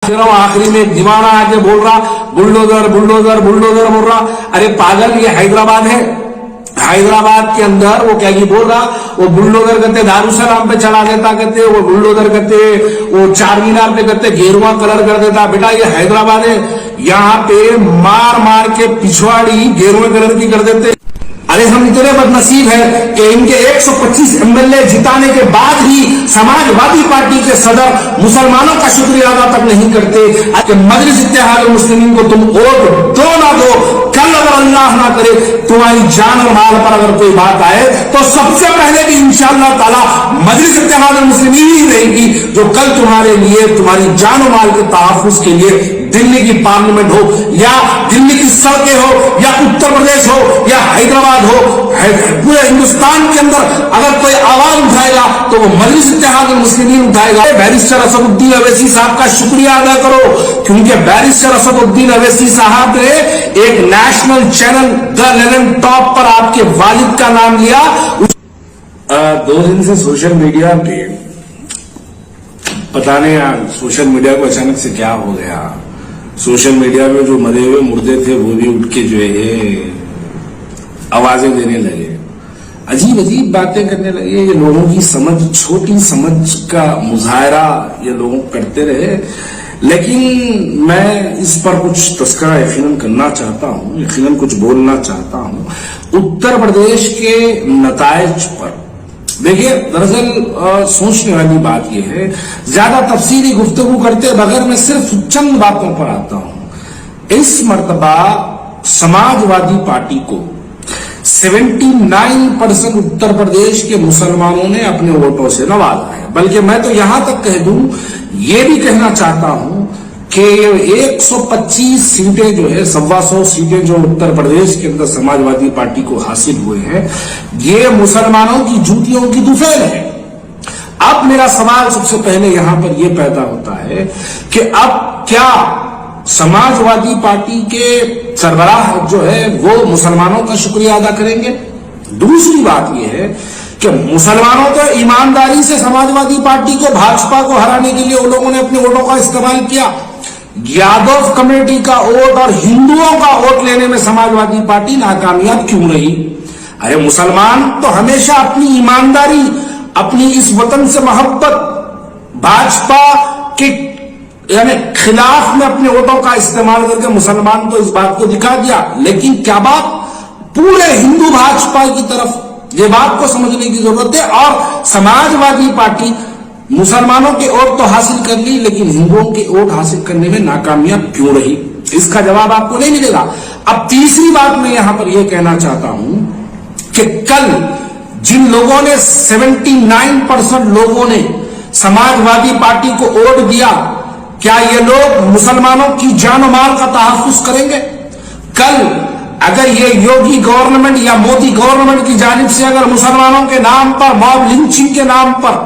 आखिरी में एक दीवाना आके बोल रहा बुलडोजर बुलडोजर बुलडोजर बोल रहा। अरे पागल, ये हैदराबाद है। हैदराबाद के अंदर वो क्या बोल रहा, वो बुलडोजर करते दारुसलाम पे चला देता, कहते वो बुलडोजर करते वो चार मीनार पे करते गेरुआ कलर कर देता। बेटा ये हैदराबाद है, यहाँ पे मार मार के पिछवाड़ी गेरुए कलर की कर देते। अरे हम इतने बदनसीब हैं कि इनके 125 एमएलए जिताने के बाद ही समाजवादी पार्टी के सदर मुसलमानों का शुक्रिया अदा तक नहीं करते कि मजलिस इत्तेहाद मुस्लिमीन को तुम वोट दो ना दो, कल अगर अल्लाह ना करे तुम्हारी जान और माल पर अगर कोई बात आए तो सबसे पहले भी इंशाअल्लाह ताला मजलिस इत्तेहाद मुस्लिमीन ही रहेगी जो कल तुम्हारे लिए तुम्हारी जान और माल के तहफ्फुज के लिए दिल्ली की पार्लियामेंट हो या दिल्ली की सड़कें हो या उत्तर प्रदेश हो या हैदराबाद हो, पूरे हिंदुस्तान के अंदर अगर कोई आवाज उठाएगा तो वो मजलिस इत्तेहाद मुस्लिमीन उठाएगा। बैरिस्टर असदुद्दीन अवैसी साहब का शुक्रिया अदा करो, क्योंकि बैरिस्टर असदुद्दीन अवैसी साहब ने एक नेशनल चैनल द 11 टॉप पर आपके वालिद का नाम लिया। 2 दिन से सोशल मीडिया पे पता नहीं यार, सोशल मीडिया को अचानक से क्या हो गया। सोशल मीडिया में जो मरे हुए मुर्दे थे वो भी उठ के जो है आवाजें देने लगे, अजीब अजीब बातें करने लगे। ये लोगों की समझ, छोटी समझ का मुजाहरा ये लोग करते रहे। लेकिन मैं इस पर कुछ तस्करा यकीनन करना चाहता हूं, यकीनन कुछ बोलना चाहता हूं। उत्तर प्रदेश के नतायज पर देखिए, दरअसल सोचने वाली बात यह है, ज्यादा तफसीली गुफ्तगू करते बगैर मैं सिर्फ चंद बातों पर आता हूं। इस मर्तबा समाजवादी पार्टी को 79% उत्तर प्रदेश के मुसलमानों ने अपने वोटों से नवाजा है। बल्कि मैं तो यहां तक कह दूं, ये भी कहना चाहता हूं कि 125 सीटें जो है, 125 सीटें जो उत्तर प्रदेश के अंदर समाजवादी पार्टी को हासिल हुए हैं, ये मुसलमानों की जूतियों की दुफेल है। अब मेरा सवाल सबसे पहले यहां पर यह पैदा होता है कि अब क्या समाजवादी पार्टी के सरबराह जो है वो मुसलमानों का शुक्रिया अदा करेंगे? दूसरी बात यह है कि मुसलमानों तो ईमानदारी से समाजवादी पार्टी को, भाजपा को हराने के लिए उन लोगों ने अपने वोटों का इस्तेमाल किया। यादव कमेटी का वोट और हिंदुओं का वोट लेने में समाजवादी पार्टी नाकामयाब क्यों रही? अरे मुसलमान तो हमेशा अपनी ईमानदारी, अपनी इस वतन से मोहब्बत, भाजपा के यानी खिलाफ में अपने वोटों का इस्तेमाल करके मुसलमान तो इस बात को दिखा दिया। लेकिन क्या बात पूरे हिंदू भाजपा की तरफ, ये बात को समझने की जरूरत है। और समाजवादी पार्टी मुसलमानों के वोट तो हासिल कर ली, लेकिन हिंदुओं के वोट हासिल करने में नाकामयाब क्यों रही? इसका जवाब आपको नहीं मिलेगा। अब तीसरी बात मैं यहां पर यह कहना चाहता हूं कि कल जिन लोगों ने 79% लोगों ने समाजवादी पार्टी को वोट दिया, क्या ये लोग मुसलमानों की जान और माल का तहफ्फुज करेंगे? कल अगर ये योगी गवर्नमेंट या मोदी गवर्नमेंट की जानिब से अगर मुसलमानों के नाम पर, मॉब लिंचिंग के नाम पर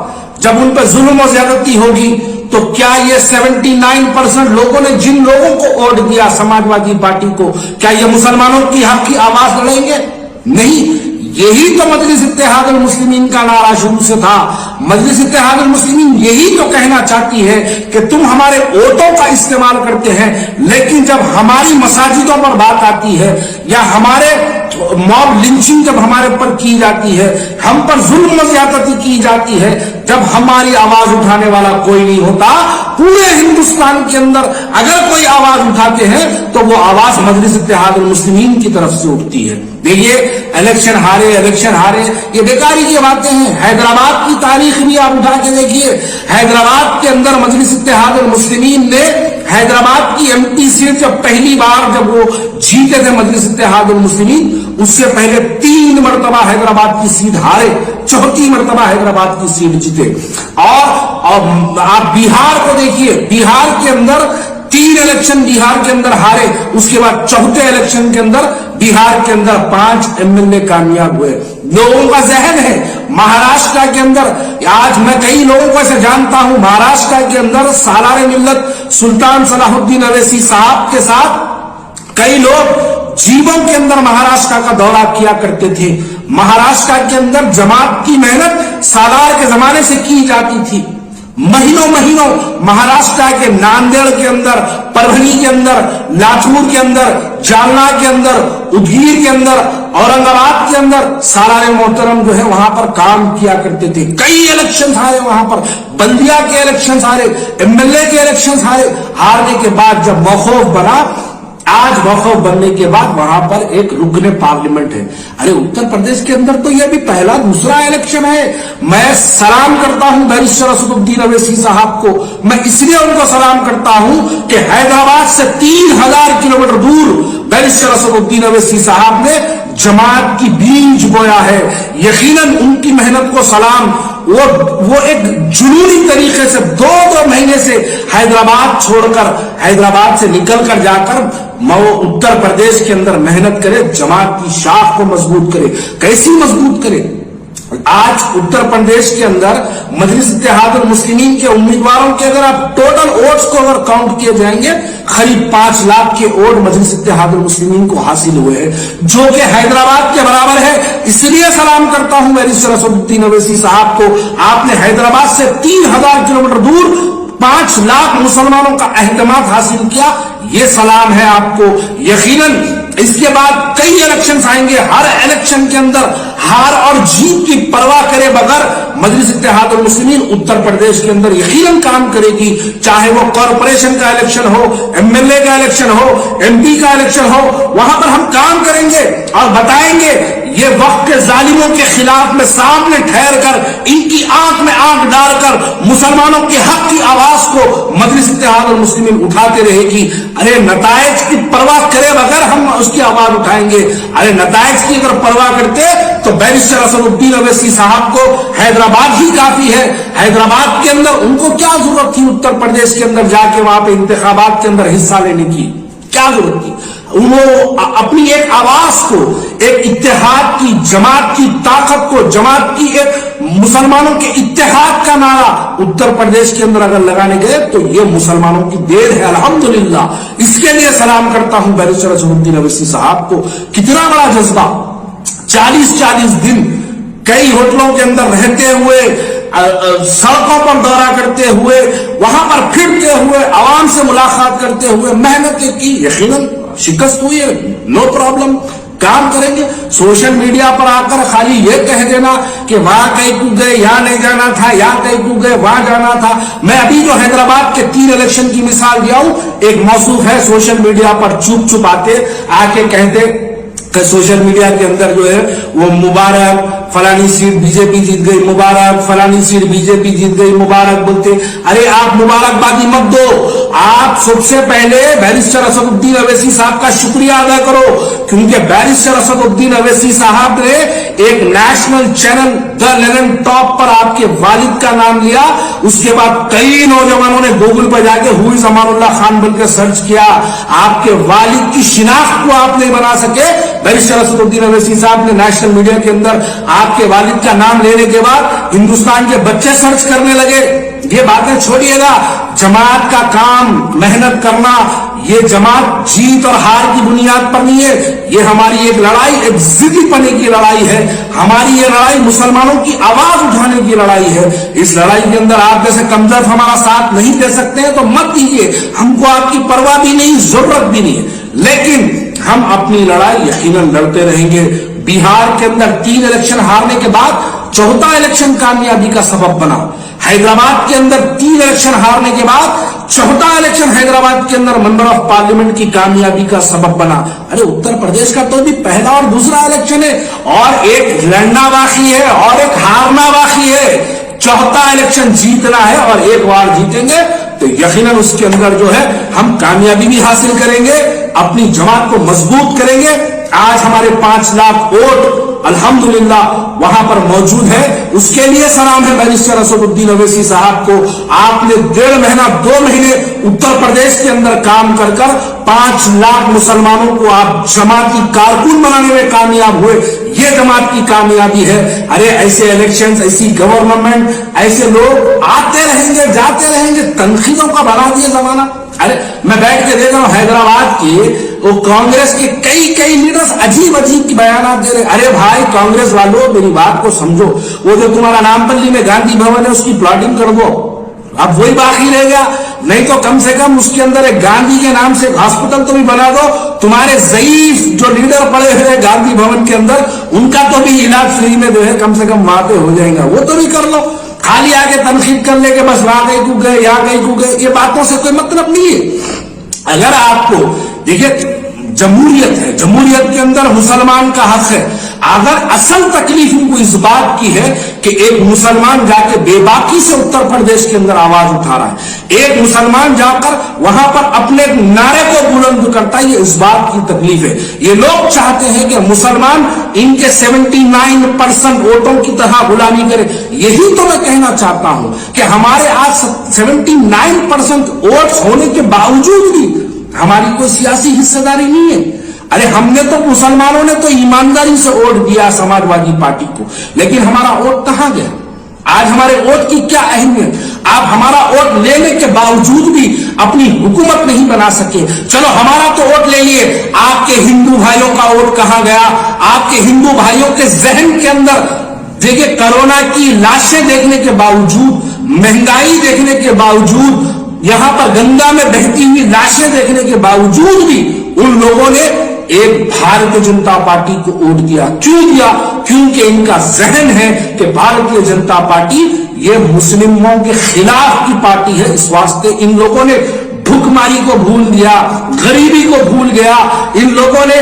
जब उन पर जुल्म और ज्यादती होगी, तो क्या ये 79% लोगों ने जिन लोगों को वोट दिया समाजवादी पार्टी को, क्या ये मुसलमानों की हक की आवाज लड़ेंगे? नहीं। यही तो मजलिस इत्तेहाद मुस्लिमीन का नारा शुरू से था। मजलिस इत्तेहाद मुस्लिमीन यही तो कहना चाहती है कि तुम हमारे वोटों का इस्तेमाल करते हैं, लेकिन जब हमारी मसाजिदों पर बात आती है या हमारे मॉब लिंचिंग जब हमारे पर की जाती है, हम पर जुल्म ज्यादती की जाती है, जब हमारी आवाज उठाने वाला कोई नहीं होता, पूरे हिंदुस्तान के अंदर अगर कोई आवाज उठाते हैं तो वो आवाज मजलिस इत्तेहाद मुस्लिमीन की तरफ से उठती है। देखिए, इलेक्शन हारे, ये बेकारी की बातें हैं। हैदराबाद की तारीख भी आप उठा के देखिए। हैदराबाद के अंदर मजलिस इत्तेहाद मुस्लिमीन ने हैदराबाद की एमपी सीट जब पहली बार जब वो जीते थे मजलिस इत्तेहाद मुस्लिमीन, उससे पहले 3 मरतबा हैदराबाद की सीट हारे, 4थी मरतबा हैदराबाद की सीट जीते। और आप बिहार को देखिए, बिहार के अंदर 3 इलेक्शन बिहार के अंदर हारे, उसके बाद 4थे इलेक्शन के अंदर बिहार के अंदर 5 एमएलए कामयाब हुए। लोगों का जहन है महाराष्ट्र के अंदर, आज मैं कई लोगों को ऐसे जानता हूं, महाराष्ट्र के अंदर सालारे मिल्लत सुल्तान सलाहुद्दीन अवैसी साहब के साथ कई लोग जीवों के अंदर महाराष्ट्र का दौरा किया करते थे। महाराष्ट्र के अंदर जमात की मेहनत सालार के जमाने से की जाती थी। महीनों महीनों महाराष्ट्र के नांदेड़ के अंदर, परभनी के अंदर, लातूर के अंदर, जालना के अंदर, उदगीर के अंदर, औरंगाबाद के अंदर सालारे मोहतरम जो है वहां पर काम किया करते थे। कई इलेक्शन हारे वहां पर, बल्दिया के इलेक्शन हारे, एमएलए के इलेक्शन हारने के बाद जब मौखूफ बना, आज मौखूफ बनने के बाद वहां पर एक रुकने पार्लियामेंट है। अरे उत्तर प्रदेश के अंदर तो यह भी पहला दूसरा इलेक्शन है। मैं सलाम करता हूं बैरिस्टर असदुद्दीन अवैसी साहब को। मैं इसलिए उनको सलाम करता हूं कि हैदराबाद से 3000 किलोमीटर दूर बैरिस्टर असदुद्दीन अवैसी साहब ने जमात की बीज बोया है। यकीनन उनकी मेहनत को सलाम। वो एक जुनूनी तरीके से दो महीने से हैदराबाद छोड़कर, हैदराबाद से निकलकर जाकर उत्तर प्रदेश के अंदर मेहनत करे, जमात की शाख को मजबूत करे। कैसी मजबूत करे? आज उत्तर प्रदेश के अंदर मजलिस इत्तेहादुल मुस्लिमीन के उम्मीदवारों के अगर आप टोटल वोट्स को अगर काउंट किए जाएंगे, करीब 5 लाख के वोट मजलिस इत्तेहादुल मुस्लिमीन को हासिल हुए हैं, जो कि हैदराबाद के बराबर है। इसलिए सलाम करता हूं बैरिस्टर असदुद्दीन अवैसी साहब को। आपने हैदराबाद से 3000 किलोमीटर दूर 5 लाख मुसलमानों का एहतमाम हासिल किया, ये सलाम है आपको। यकीनन इसके बाद कई इलेक्शन आएंगे, हर इलेक्शन के अंदर हार और जीत की परवाह करे बगैर मजलिस इत्तेहादुल मुस्लिमीन उत्तर प्रदेश के अंदर यकीनन काम करेगी। चाहे वो कॉर्पोरेशन का इलेक्शन हो, एमएलए का इलेक्शन हो, एमपी का इलेक्शन हो, वहां पर हम काम करेंगे और बताएंगे। ये वक्त के जालिमों के खिलाफ में सामने ठहर कर, इनकी आंख में आंख डालकर मुसलमानों के हक की आवाज को मजलिस इत्तेहादुल मुस्लिमीन उठाते रहेगी। अरे नताइज की परवाह करे बगैर हम उसकी आवाज उठाएंगे। अरे नताइज की अगर परवाह करते तो बैरिस्टर असदुद्दीन अवैसी साहब को हैदराबाद ही काफी है। हैदराबाद के अंदर उनको क्या जरूरत थी उत्तर प्रदेश के अंदर जाके वहां पे इंतखाबात के अंदर हिस्सा लेने की? क्या जरूरत थी? उन्होंने अपनी एक आवाज को, एक इत्तेहाद की, जमात की ताकत को, जमात की एक मुसलमानों के इत्तेहाद का नारा उत्तर प्रदेश के अंदर अगर लगाने गए तो ये मुसलमानों की देर है। अल्हम्दुलिल्लाह, इसके लिए सलाम करता हूं बैरिस्टर असदुद्दीन अवैसी साहब को। कितना बड़ा जज्बा, 40-40 दिन कई होटलों के अंदर रहते हुए, सड़कों पर दौरा करते हुए, वहां पर फिरते हुए, आवाम से मुलाकात करते हुए मेहनत की। यकीनन शिकस्त हुई है, नो प्रॉब्लम, काम करेंगे। सोशल मीडिया पर आकर खाली ये कह देना कि वहां कहीं को गए, यहां नहीं जाना था, यहां कहीं को गए, वहां जाना था। मैं अभी जो हैदराबाद के 3 इलेक्शन की मिसाल दिया हूं, एक मौसूफ है सोशल मीडिया पर चुप चुप आते आके कहते कि सोशल मीडिया के अंदर जो है वो मुबारक, फलानी सीट बीजेपी जीत गई, मुबारक, फलानी सीट बीजेपी जीत गई, मुबारक बोलते। अरे आप मुबारकबादी मत दो, आप सबसे पहले बैरिस्टर असदुद्दीन अवैसी साहब का शुक्रिया अदा करो, क्योंकि बैरिस्टर असदुद्दीन अवैसी साहब ने एक नेशनल चैनल द लेलन टॉप पर आपके वालिद का नाम लिया। उसके बाद कई नौजवानों ने गूगल पर जाके हुई जमानुल्लाह खान बोलकर सर्च किया। आपके वालिद की शिनाख्त को आप नहीं बना सके, बैरिस्टर असदुद्दीन अवैसी साहब ने नेशनल मीडिया के अंदर आपके वालिद का नाम लेने के बाद हिंदुस्तान के बच्चे सर्च करने लगे। ये बातें छोड़िएगा, जमात का काम, मेहनत करना, ये जमात जीत और हार की बुनियाद पर नहीं है। ये हमारी एक लड़ाई, एक जिद्दी पने की लड़ाई है। हमारी ये लड़ाई मुसलमानों की आवाज उठाने की लड़ाई है। इस लड़ाई के अंदर आप जैसे कमजोर हमारा साथ नहीं दे सकते हैं तो मत दीजिए, हमको आपकी परवाह भी नहीं, जरूरत भी नहीं है, लेकिन हम अपनी लड़ाई यकीनन लड़ते रहेंगे। बिहार के अंदर 3 इलेक्शन हारने के बाद 4था इलेक्शन कामयाबी का सबब बना। हैदराबाद के अंदर 3 इलेक्शन हारने के बाद 4था इलेक्शन हैदराबाद के अंदर मेंबर ऑफ पार्लियामेंट की कामयाबी का सबब बना। अरे उत्तर प्रदेश का तो भी पहला और दूसरा इलेक्शन है, और एक लड़ना बाकी है और एक हारना बाकी है। 4था इलेक्शन जीतना है और एक बार जीतेंगे तो यकीनन उसके अंदर जो है हम कामयाबी भी हासिल करेंगे, अपनी जमात को मजबूत करेंगे। आज हमारे 5 लाख वोट अल्हम्दुलिल्लाह वहां पर मौजूद है, उसके लिए सलाम है बैरिस्टर असदुद्दीन अवैसी साहब को। आपने 1.5 महीना 2 महीने उत्तर प्रदेश के अंदर काम कर 5 लाख मुसलमानों को आप जमात की कारकुन बनाने में कामयाब हुए, ये जमात की कामयाबी है। अरे ऐसे इलेक्शंस, ऐसी गवर्नमेंट, ऐसे लोग आते रहेंगे, जाते रहेंगे, तनखीदों का बना दिया जमाना। अरे मैं बैठ के देख रहा हूं हैदराबाद के वो कांग्रेस के कई लीडर्स अजीब अजीब बयान दे रहे। अरे भाई कांग्रेस वालों, मेरी बात को समझो, वो जो तुम्हारा नामपल्ली में गांधी भवन है उसकी प्लॉटिंग कर दो, اب وہی باقی رہ گیا. نہیں تو کم سے کم اس کے اندر ایک گاندھی کے نام سے ہاسپٹل تو بھی بنا دو. تمہارے ضعیف جو لیڈر پڑے ہوئے گاندھی بھون کے اندر, ان کا تو بھی علاج فری میں جو ہے کم سے کم وہاں پہ ہو جائے گا, وہ تو بھی کر لو. خالی آگے تنقید کر لے کہ بس وہاں گئی کو گئے, یہاں گئی کو گئے, یہ باتوں سے کوئی مطلب نہیں ہے. اگر آپ کو دیکھیے جمہوریت ہے, جمہوریت کے اندر مسلمان کا حق ہے. اگر اصل تکلیف ان کو اس بات کی ہے کہ ایک مسلمان جا کے بے باکی سے اتر پردیش کے اندر آواز اٹھا رہا ہے, ایک مسلمان جا کر وہاں پر اپنے نعرے کو بلند کرتا ہے, یہ اس بات کی تکلیف ہے. یہ لوگ چاہتے ہیں کہ مسلمان ان کے 79% ووٹوں کی طرح غلامی کرے. یہی تو میں کہنا چاہتا ہوں کہ ہمارے آج 79% ووٹ ہونے کے باوجود بھی ہماری کوئی سیاسی حصہ داری نہیں ہے. ارے ہم نے تو, مسلمانوں نے تو ایمانداری سے ووٹ دیا سماجوادی پارٹی کو, لیکن ہمارا ووٹ کہاں گیا؟ آج ہمارے ووٹ کی کیا اہمیت؟ آپ ہمارا ووٹ لینے کے باوجود بھی اپنی حکومت نہیں بنا سکے. چلو ہمارا تو ووٹ لے لیے, آپ کے ہندو بھائیوں کا ووٹ کہاں گیا؟ آپ کے ہندو بھائیوں کے ذہن کے اندر دیکھیے کرونا کی لاشیں دیکھنے کے باوجود, مہنگائی دیکھنے کے باوجود, یہاں پر گنگا میں بہتی ہوئی لاشیں دیکھنے کے باوجود بھی ان لوگوں نے ایک بھارتیہ جنتا پارٹی کو ووٹ دیا. کیوں دیا؟ کیونکہ ان کا ذہن ہے کہ بھارتیہ جنتا پارٹی یہ مسلموں کے خلاف کی پارٹی ہے. اس واسطے ان لوگوں نے بھوکماری کو بھول دیا, غریبی کو بھول گیا, ان لوگوں نے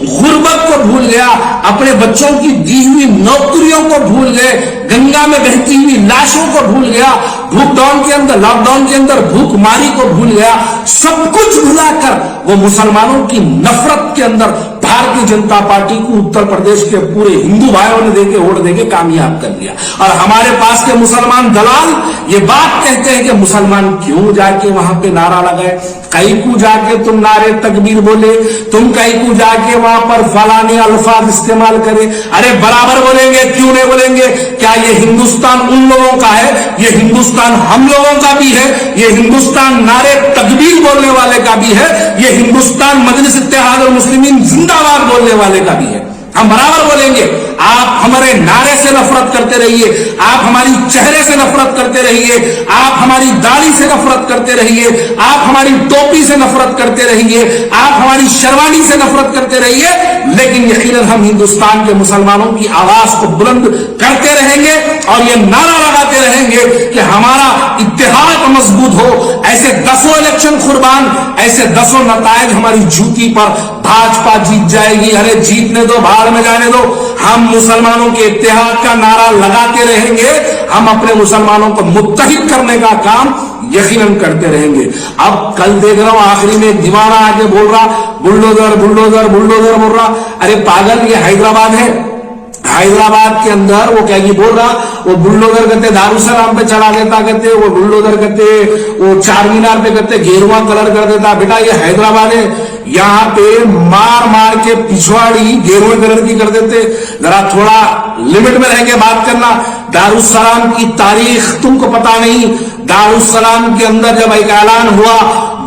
غربت کو بھول گیا, اپنے بچوں کی دی ہوئی نوکریوں کو بھول گئے, گنگا میں بہتی ہوئی لاشوں کو بھول گیا, لاک ڈاؤن کے اندر بھوک ماری کو بھول گیا. سب کچھ بھلا کر وہ مسلمانوں کی نفرت کے اندر بھارتیہ جنتا پارٹی کو اتر پردیش کے پورے ہندو بھائیوں نے دے کے ووٹ دے کے کامیاب کر دیا. اور ہمارے پاس کے مسلمان دلال یہ بات کہتے ہیں کہ مسلمان کیوں جا کے وہاں پہ نعرہ لگائے, کئی کو جا کے تم نعرے تکبیر بولے, تم کئی کو جا کے وہاں پر فلانے الفاظ استعمال کرے. ارے برابر بولیں گے, کیوں نہیں بولیں گے؟ کیا یہ ہندوستان ان لوگوں کا ہے؟ یہ ہندوستان ہم لوگوں کا بھی ہے. یہ ہندوستان نعرے تکبیر بولنے والے کا بھی ہے. یہ ہندوستان مجلس اتحاد المسلمین زندہ باد بولنے والے کا بھی ہے. ہم برابر بولیں گے. آپ ہمارے نعرے سے نفرت کرتے رہیے, آپ ہماری چہرے سے نفرت کرتے رہیے, آپ ہماری داڑھی سے نفرت کرتے رہیے, آپ ہماری ٹوپی سے نفرت کرتے رہیے, آپ ہماری شیروانی سے نفرت کرتے رہیے, لیکن یقیناً ہم ہندوستان کے مسلمانوں کی آواز کو بلند کرتے رہیں گے اور یہ نعرہ لگاتے رہیں گے کہ ہمارا اتحاد مضبوط ہو. ایسے 10 الیکشن قربان, ایسے 10 نتائج ہماری جوتی پر بھاجپا جیت جائے گی. ارے جیتنے دو, بھاڑ میں جانے دو. ہم مسلمانوں کے اتحاد کا نعرہ لگاتے رہیں گے, ہم اپنے مسلمانوں کو متحد کرنے کا کام یقیناً کرتے رہیں گے. اب کل دیکھ رہا ہوں آخری میں ایک دیوانہ آگے بول رہا بلڈوزر بلڈوزر بلڈوزر بول رہا. ارے پاگل, یہ حیدرآباد ہے, حیدرآباد کے اندر وہ کیا بول رہا, وہ بلڈوزر کرتے دارالسلام پہ چڑھا دیتا, کہتے وہ بلڈوزر کرتے وہ چار مینار پہ کرتے گیرواں کلر کر دیتا. بیٹا یہ حیدرآباد ہے, یہاں پہ مار مار کے پچھواڑی گیروے کلر کی کر دیتے. ذرا تھوڑا لمٹ میں رہ کے بات کرنا. دارالسلام کی تاریخ تم کو پتا نہیں. دارالسلام کے اندر جب ایک اعلان ہوا,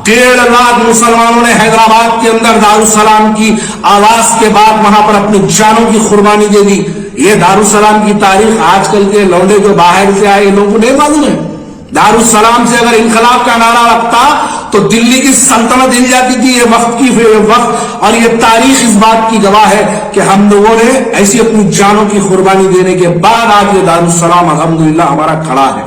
1.5 لاکھ مسلمانوں نے حیدرآباد کے اندر دارالسلام کی آواز کے بعد وہاں پر اپنی جانوں کی قربانی دے دی. یہ دارالسلام کی تاریخ آج کل کے لوڈے جو باہر سے آئے لوگوں کو نہیں معلوم ہے. دارالسلام سے اگر انقلاب کا نعرہ لگتا تو دلی کی سلطنت ہل جاتی تھی. یہ وقت اور یہ تاریخ اس بات کی گواہ ہے کہ ہم لوگوں نے ایسی اپنی جانوں کی قربانی دینے کے بعد آج یہ دارالسلام الحمدللہ ہمارا کھڑا ہے.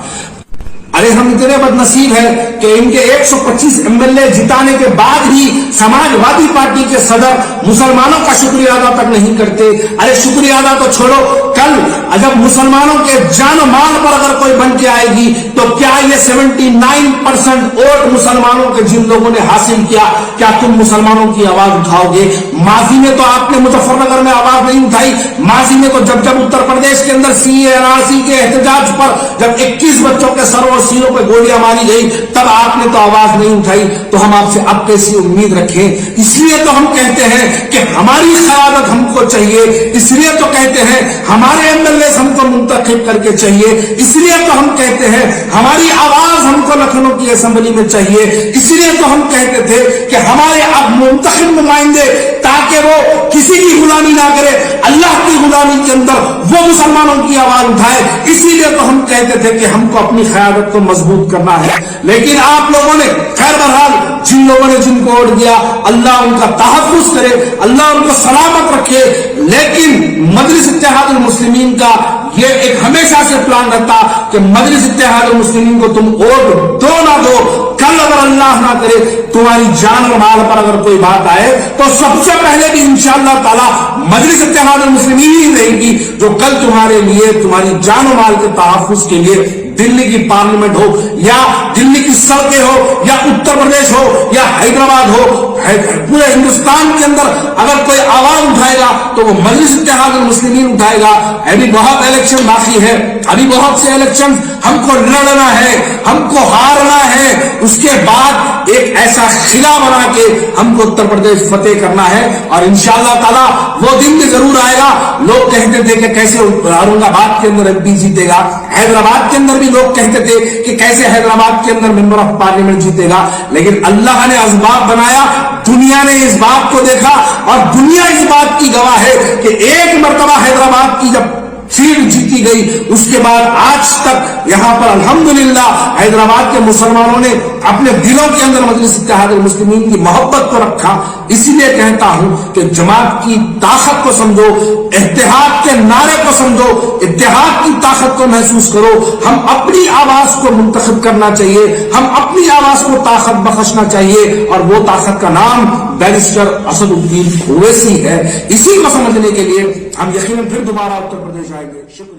ارے ہم اتنے بد نصیب ہیں کہ ان کے 125 MLA جتانے کے بعد بھی سماجوادی پارٹی کے صدر مسلمانوں کا شکریہ ادا تک نہیں کرتے. ارے شکریہ ادا تو چھوڑو, کل جب مسلمانوں کے جان و مال پر اگر کوئی بن کے آئے گی تو کیا یہ 79% ووٹ مسلمانوں کے جن لوگوں نے حاصل کیا, کیا تم مسلمانوں کی آواز اٹھاؤ گے؟ ماضی میں تو آپ نے مظفر نگر میں آواز نہیں اٹھائی. ماضی میں تو جب اتر پردیش کے اندر CA NRC کے احتجاج پر جب 21 بچوں کے سروں اور سینوں پہ گولیاں ماری گئی تب آپ نے تو آواز نہیں اٹھائی. تو ہم آپ سے اب کیسی امید رکھیں؟ اس لیے تو ہم کہتے ہیں کہ ہماری قیادت ہم کو چاہیے. اس لیے تو کہتے ہیں ہمارے MLA ہم کو منتخب کر کے چاہیے. اس لیے تو ہم کہتے ہیں ہماری آواز ہم کو لکھنؤ کی اسمبلی میں چاہیے. اس لیے تو ہم کہتے تھے کہ ہمارے اب منتخب نمائندے تاکہ وہ کسی کی غلامی نہ کرے, اللہ کی غلامی کے اندر وہ مسلمانوں کی آواز اٹھائے. اسی لیے تو ہم کہتے تھے کہ ہم کو اپنی قیادت تک تو مضبوط کرنا ہے. لیکن آپ لوگوں نے خیر بہرحال جن لوگوں نے جن کو ووٹ دیا اللہ ان کا تحفظ کرے, اللہ ان کو سلامت رکھے. لیکن مجلس اتحاد المسلمین کا یہ ایک ہمیشہ سے پلان رہتا کہ مجلس اتحاد المسلمین کو تم ووٹ دو نہ دو, کل اگر اللہ نہ کرے تمہاری جان اور مال پر اگر کوئی بات آئے تو سب سے پہلے بھی انشاءاللہ تعالی مجلس اتحاد المسلمین ہی رہے گی جو کل تمہارے لیے تمہاری جان و مال کے تحفظ کے لیے دلی کی پارلیمنٹ ہو یا دلی کی سڑکیں ہو یا اتر پردیش ہو یا حیدرآباد ہو, پورے ہندوستان کے اندر اگر کوئی آواز اٹھائے گا تو وہ مجلس اتحاد المسلمین اٹھائے گا. ابھی بہت الیکشن باقی ہے, ابھی بہت سے الیکشن ہم کو لڑنا ہے, ہم کو ہارنا ہے, اس کے بعد ایک ایسا قلعہ بنا کے ہم کو اتر پردیش فتح کرنا ہے. اور انشاءاللہ تعالی وہ دن بھی ضرور آئے گا. لوگ کہتے تھے کہ کیسے اورنگ آباد کے اندر ایم پی جیتے گا, حیدرآباد کے اندر بھی لوگ کہتے تھے کہ کیسے حیدرآباد کے اندر ممبر آف پارلیمنٹ جیتے گا. لیکن اللہ نے اسباب بنایا, دنیا نے اس بات کو دیکھا اور دنیا اس بات کی گواہ ہے کہ ایک مرتبہ حیدرآباد کی جب سیٹ جیتی گئی اس کے بعد آج تک یہاں پر الحمدللہ حیدرآباد کے مسلمانوں نے اپنے دلوں کے اندر مجلس اتحاد المسلمین کی محبت کو رکھا. اسی لیے کہتا ہوں کہ جماعت کی طاقت کو سمجھو, اتحاد کے نعرے کو سمجھو, اتحاد کی طاقت کو محسوس کرو. ہم اپنی آواز کو منتخب کرنا چاہیے, ہم اپنی آواز کو طاقت بخشنا چاہیے اور وہ طاقت کا نام بیرسٹر اسد الدین اویسی ہے. اسی کو سمجھنے کے لیے ہم یقیناً پھر دوبارہ اتر پردیش آئیں گے. شکریہ.